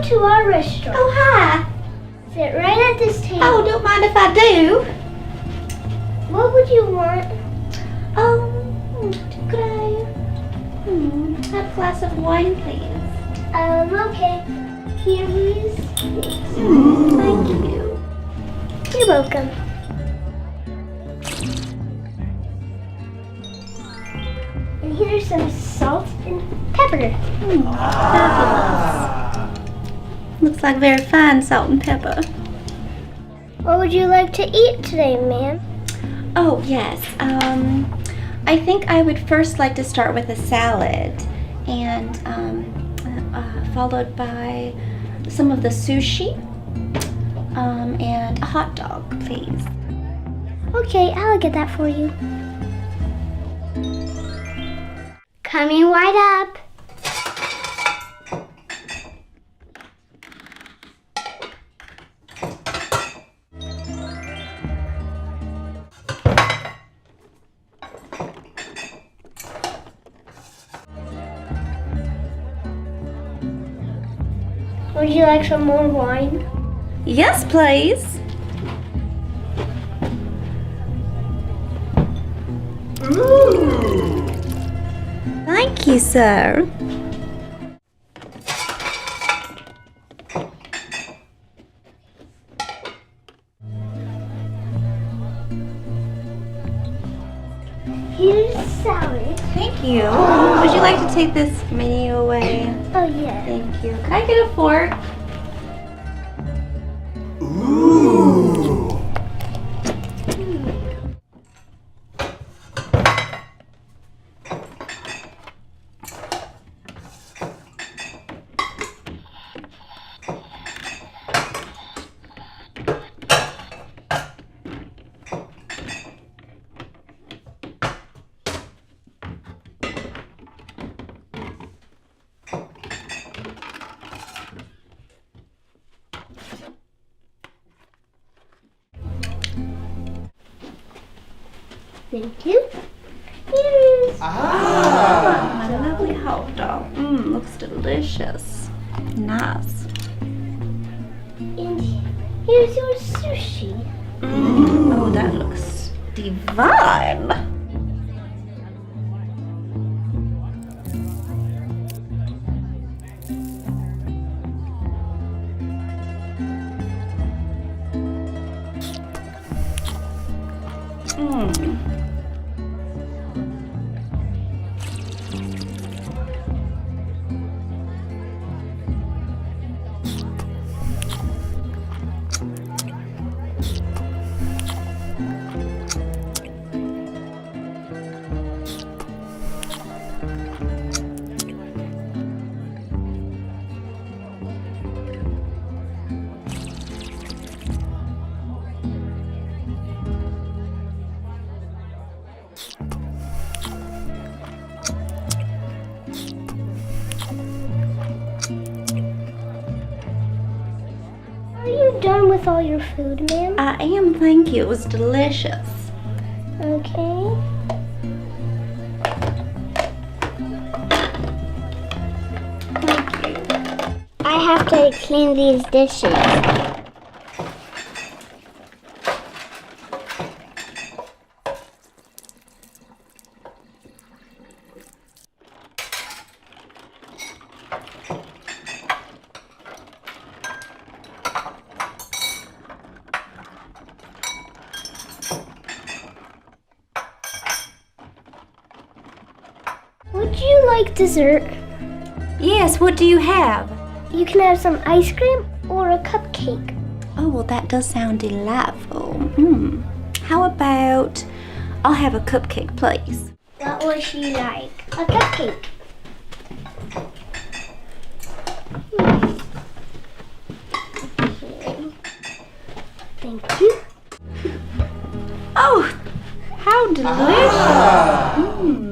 to our restaurant. Oh, hi. Sit right at this table. Oh, don't mind if I do. What would you want? Could I have a glass of wine, please? Okay. Here is this. Thank you. You're welcome. And here's some salt and pepper. Fabulous. Looks like very fine salt and pepper. What would you like to eat today, ma'am? Oh, yes. I think I would first like to start with a salad and followed by some of the sushi and a hot dog, please. Okay, I'll get that for you. Coming right up. Would you like some more wine? Yes, please. Ooh. Thank you, sir. Here's salad. Thank you. Would you like to take this menu away? Oh, yeah. Thank you. Can I get a fork? Ooh. Thank you. Here's My lovely hot dog. Looks delicious. Nice. and here's your sushi. Oh, that looks divine. Are you done with all your food, ma'am? I am, thank you. It was delicious. Okay. Thank you. I have to clean these dishes. Would you like dessert? Yes, what do you have? You can have some ice cream or a cupcake. Oh, well, that does sound delightful. How about I'll have a cupcake, please? What would she like? A cupcake. Okay. Thank you. Oh, how delicious.